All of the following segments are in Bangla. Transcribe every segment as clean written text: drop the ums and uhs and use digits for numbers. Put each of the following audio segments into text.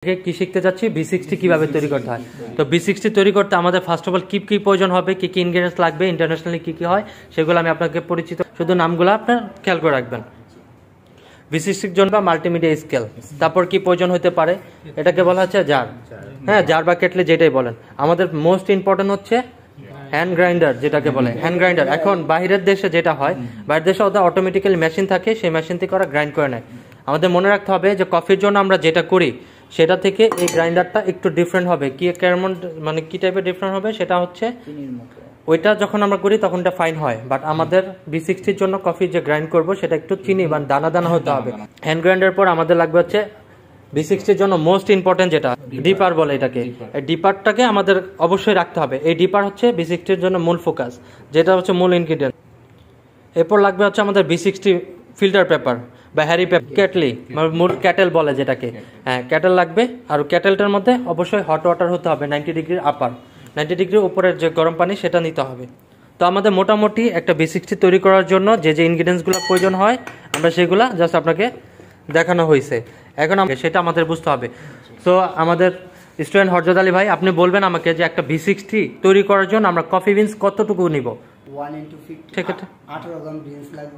কি শিখতে যাচ্ছি B60 কিভাবে তৈরি করতে হয়। তো B60 তৈরি করতে আমাদের ফার্স্ট অফ অল কি কি প্রয়োজন হবে, কি কি ইনগ্রেডিয়েন্টস লাগবে, ইন্টারন্যাশনালি কি কি হয় সেগুলো আমি আপনাকে পরিচিত, শুধু নামগুলো আপনার খেয়াল করে রাখবেন। B60 জন্য বা মাল্টিমিডিয়া স্কেল, তারপর কি প্রয়োজন হতে পারে, এটাকে বলা হচ্ছে জার। হ্যাঁ, জার বা কেটলি যেটাই বলেন। আমাদের মোস্ট ইম্পর্টেন্ট হচ্ছে হ্যান্ড গ্রাইন্ডার, যেটাকে বলে হ্যান্ড গ্রাইন্ডার। এখন বাইরের দেশে যেটা হয়, বাইরের দেশে ওদের অটোমেটিক্যালি মেশিন থাকে, সেই মেশিন থেকে ওরা গ্রাইন্ড করে নেয়। আমাদের মনে রাখতে হবে যে কফির জন্য আমরা যেটা করি সেটা থেকে এই গ্রাইন্ডারটা একটু ডিফারেন্ট হবে। কি কেমন মানে কি টাইপের ডিফারেন্ট হবে সেটা হচ্ছে ওইটা যখন আমরা করি তখন এটা ফাইন হয়, বাট আমাদের B60 জন্য কফি যে গ্রাইন্ড করব সেটা একটু চিনি বা দানা দানা হতে হবে। হ্যান্ড গ্রাইন্ডার পর আমাদের লাগবে হচ্ছে B60 জন্য মোস্ট ইম্পর্টেন্ট যেটা ডিপার বলে এটাকে। এই ডিপারটাকে আমাদের অবশ্যই রাখতে হবে। এই ডিপার হচ্ছে B60 জন্য মূল ফোকাস, যেটা হচ্ছে মূল ইনগ্রিডিয়েন্ট। এরপর লাগবে হচ্ছে আমাদের B60 ফিল্টার পেপার বা হ্যারি পেপার, কেটলি মূল ক্যাটেল বলে যেটাকে। হ্যাঁ, ক্যাটেল লাগবে। আর ক্যাটেলটার মধ্যে অবশ্যই হট ওয়াটার হতে হবে 90 ডিগ্রির আপার, 90 ডিগ্রির উপরের যে গরম পানি সেটা নিতে হবে। তো আমাদের মোটামুটি একটা B60 তৈরি করার জন্য যে যে ইনগ্রিডিয়েন্টসগুলো প্রয়োজন হয় আমরা সেগুলো জাস্ট আপনাকে দেখানো হয়েছে। এখন সেটা আমাদের বুঝতে হবে। তো আমাদের স্টুডেন্ট হরজত আলী ভাই, আপনি বলবেন আমাকে যে একটা B60 তৈরি করার জন্য আমরা কফি বিনস কতটুকু নিব?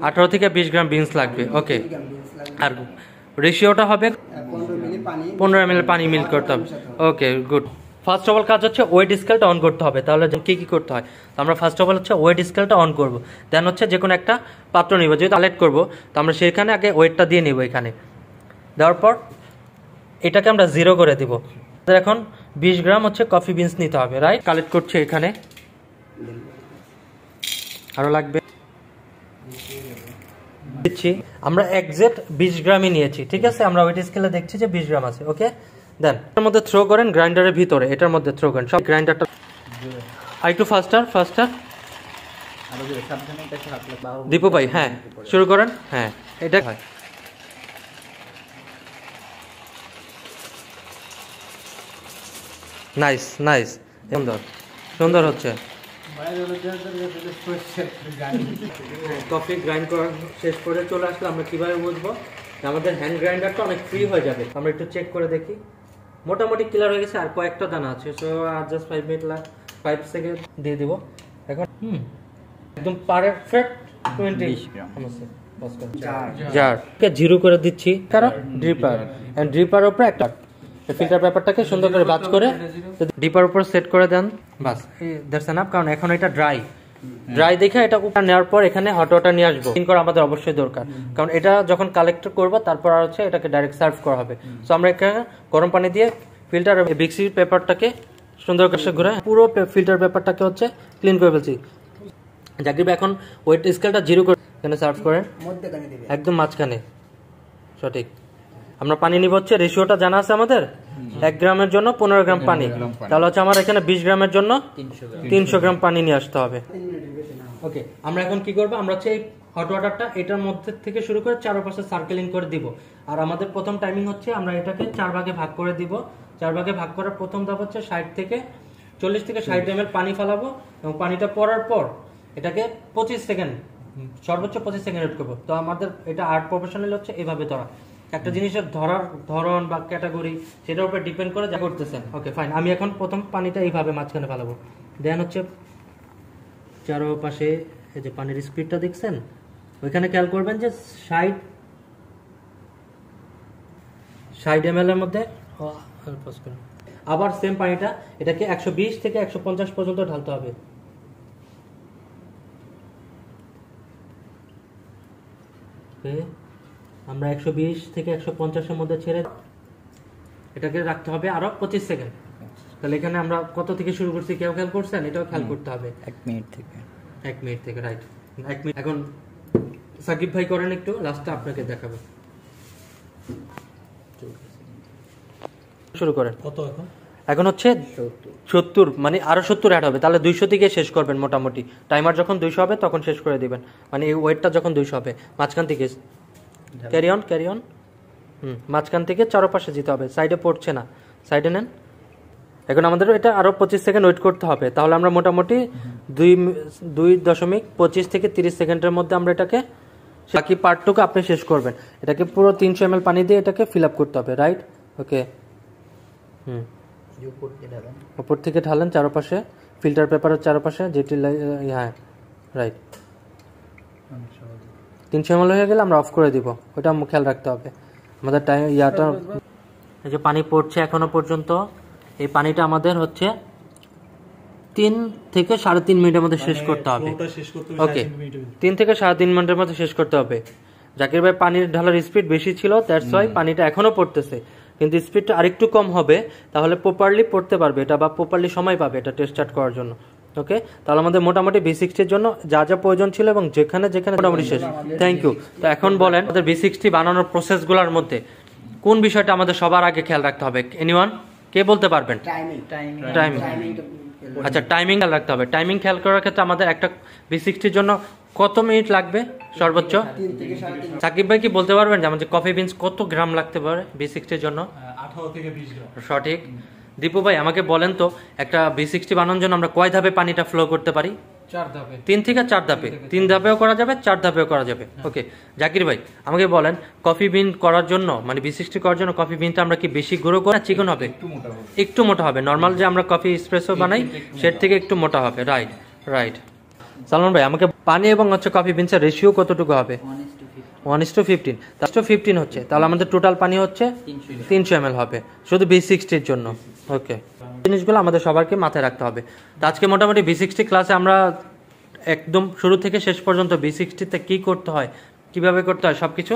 18 থেকে 20 গ্রাম বিনস লাগবে। ওকে, আর রেশিওটা হবে 15 ml পানি মিল করতে হবে। ওকে, গুড। ফার্স্ট অফ অল কাজ হচ্ছে ওয়েট স্কেলটা অন করতে হবে। তাহলে কি কি করতে হয়, আমরা ফার্স্ট অফ অল হচ্ছে ওয়েট স্কেলটা অন করব। দেন হচ্ছে যে কোনো একটা পাত্র নিব, যেহেতু কালেক্ট করব তো আমরা সেখানে আগে ওয়েটটা দিয়ে নিব। এখানে দেওয়ার পর এটাকে আমরা 0 করে দিব। এখন 20 গ্রাম হচ্ছে কফি বিনস নিতে হবে, রাইট? কালেক্ট করছে এখানে, আরো লাগবে দিচ্ছি। আমরা এক্সাক্ট 20 গ্রামই নিয়েছি, ঠিক আছে? আমরা ওয়েট স্কেলে দেখছি যে 20 গ্রাম আছে। ওকে, দেন এর মধ্যে থ্রো করেন গ্রাইন্ডারের ভিতরে, এটার মধ্যে থ্রো করেন সব গ্রাইন্ডারটা। আর একটু ফাস্টার দীপু ভাই। হ্যাঁ, শুরু করেন। হ্যাঁ, এটা হয়। নাইস নাইস, সুন্দর সুন্দর হচ্ছে। কফি গ্রাইন্ড করা শেষ করে চলে আসলে আমরা কিভাবে বুঝবো আমাদের হ্যান্ড গ্রাইন্ডারটা অনেক ফ্রি হয়ে যাবে? আমরা একটু চেক করে দেখি। মোটামুটি ক্লিয়ার হয়ে গেছে, আর কয়েকটা দানা আছে। সো আর জাস্ট 5 মিনিট 5 সেকেন্ড দিয়ে দিব। এখন একদম পারফেক্ট 20 গ্রাম জার কে 0 করে দিচ্ছি, কারণ ড্রিপার এন্ড ড্রিপার উপরে একটা ফিল্টার পেপারটাকে সুন্দর করে বাজ করে ডিপার উপর সেট করে দেন, বাস দ্যাটস এনাফ। কারণ এখন এটা ড্রাই দেখে এটা উপর নেওয়ার পর এখানে হট ওয়াটার নিয়ে আসবো। ক্লিন করা আমাদের অবশ্যই দরকার, কারণ এটা যখন কালেক্ট করবো তারপর আর হচ্ছে এটাকে ডাইরেক্ট সার্ভ করা হবে। সো আমরা এখানে গরম পানি দিয়ে ফিল্টার B60 পেপারটাকে সুন্দর করে ঘুরে পুরো ফিল্টার পেপারটাকে হচ্ছে ক্লিন করে ফেলছি। জাকির ভাই এখন ওয়েট স্কেলটা 0 করে এখানে সার্ভ করেন, একদম মাঝখানে, সঠিক। আমরা পানি নিব হচ্ছে, রেশিওটা জানা আছে আমাদের, 1 গ্রামের জন্য 15 গ্রাম পানি। তাহলে হচ্ছে আমার এখানে 20 গ্রামের জন্য 300 গ্রাম পানি নিয়ে আসতে হবে। ওকে, আমরা এখন কি করবো, আমরা হচ্ছে এই হট ওয়াটারটা এটার মধ্যে থেকে শুরু করে চারপাশে সার্কেলিং করে দিব। আর আমাদের প্রথম টাইমিং হচ্ছে আমরা এটাকে 4 ভাগে ভাগ করে দিব। 4 ভাগে ভাগ করার প্রথম ধাপ হচ্ছে 40 থেকে 60 ml পানি ফেলাবো, এবং পানিটা পড়ার পর এটাকে 25 সেকেন্ড, সর্বোচ্চ 25 সেকেন্ড ওয়েট করবো। তো আমাদের এটা আর্ট প্রফেশনাল হচ্ছে এইভাবে ধরা। একটা জিনিসের ধরার ধরন বা ক্যাটাগরি সেটার উপর ডিপেন্ড করে যা করতেছেন। ওকে, ফাইন। আমি এখন প্রথম পানিটা এইভাবে মাঝখানে ফেলাবো। দেন হচ্ছে চারপাশে এই যে পানির স্পিডটা দেখছেন, ওইখানে খেয়াল করবেন যে 60 ml এর মধ্যে আবার সেম পানিটা এটাকে 120 থেকে 150 পর্যন্ত ঢালতে হবে। আমরা 120 থেকে 150 এর মধ্যে ছেড়ে এটাকে রাখতে হবে আরো 25 সেকেন্ড। তাহলে এখানে আমরা কত থেকে শুরু করছি কেউ খেয়াল করছেন? এটাও খেয়াল করতে হবে 1 মিনিট থেকে, রাইট। 1 মিনিট। এখন সাকিব ভাই করেন একটু, লাস্টে আপনাকে দেখাবো। শুরু করেন। কত এখন হচ্ছে 70, মানে আরো 70 অ্যাড হবে, তাহলে 200 থেকে শেষ করবেন মোটামুটি। টাইমার যখন 200 হবে তখন শেষ করে দিবেন, মানে এই ওয়েটটা যখন 200 হবে। মাঝখান থেকে ক্যারি অন। মাঝখান থেকে চারপাশে যেতে হবে, সাইডে পড়ছে না, সাইডে নেন। এখন আমাদের এটা আরো 25 সেকেন্ড ওয়েট করতে হবে। তাহলে আমরা মোটামুটি 2.25 থেকে 30 সেকেন্ডের মধ্যে আমরা এটাকে, বাকি পার্টটুকু আপনি শেষ করবেন। এটাকে পুরো 300 ml পানি দিয়ে এটাকে ফিল আপ করতে হবে, রাইট? ওকে, উপর থেকে ঢালেন চারপাশে, ফিল্টার পেপারের চারপাশে, যেটি হ্যাঁ রাইট। 300 ml হয়ে গেলে আমরা অফ করে দিব, ওটা খেয়াল রাখতে হবে আমাদের টাইম ইয়াটা। এই যে পানি পড়ছে এখনো পর্যন্ত, এই পানিটা আমাদের হচ্ছে 3 থেকে 3.5 মিনিটের মধ্যে শেষ করতে হবে। ওকে, 3 থেকে 3.5 মিনিটের মধ্যে শেষ করতে হবে। জাকির ভাই পানির ঢালার স্পিড বেশি ছিল, দ্যাটস ওয়াই পানিটা এখনো পড়তেছে, কিন্তু স্পিডটা আরেকটু কম হবে, তাহলে প্রপারলি পড়তে পারবে এটা, বা প্রপারলি সময় পাবে এটা টেস্ট স্টার্ট করার জন্য। ওকে, তাহলে আমাদের মোটামুটি V60 জন্য যা যা প্রয়োজন ছিল এবং যেখানে যেখানে মোটামুটি শেষ। Thank you. তো এখন বলেন আমাদের V60 বানানোর প্রসেসগুলোর মধ্যে কোন বিষয়টা আমাদের সবার আগে খেয়াল রাখতে হবে? এনিওয়ান, কে বলতে পারবেন? টাইমিং। আচ্ছা, টাইমিং খেয়াল রাখতে হবে। টাইমিং খেয়াল করার ক্ষেত্রে আমাদের একটা V60 জন্য কত মিনিট লাগবে সর্বোচ্চ? সাকিব ভাই কি বলতে পারবেন যে আমাদের কফি বিনস কত গ্রাম লাগতে পারে V60 জন্য? 18 থেকে 20 গ্রাম। সঠিক। দীপু ভাই আমাকে বলেন তো, একটা V60 বানানোর জন্য আমরা কয় ধাপে পানিটা ফ্লো করতে পারি? 4 ধাপে। 3 থেকে 4 ধাপে। 3 ধাপেও করা যাবে, 4 ধাপেও করা যাবে। ওকে, জাকির ভাই আমাকে বলেন, কফি বিন করার জন্য মানে V60 করার জন্য কফি বিনটা আমরা কি বেশি গুঁড়ো করে চিকন হবে? একটু মোটা হবে। নর্মাল যে আমরা কফি এসপ্রেসো বানাই সের থেকে একটু মোটা হবে। Right right. সালমান ভাই আমাকে পানি এবং হচ্ছে কফি বিনসের রেশিও কতটুকু হবে? 1:15। 1:15 হচ্ছে, তাহলে আমাদের টোটাল পানি হচ্ছে 300 ml হবে শুধু V60 জন্য। ওকে, জিনিসগুলো আমাদের সবারকে মাথায় রাখতে হবে। তো আজকে মোটামুটি V60 ক্লাসে আমরা একদম শুরু থেকে শেষ পর্যন্ত V60 তে কি করতে হয়, কিভাবে করতে হয় সবকিছু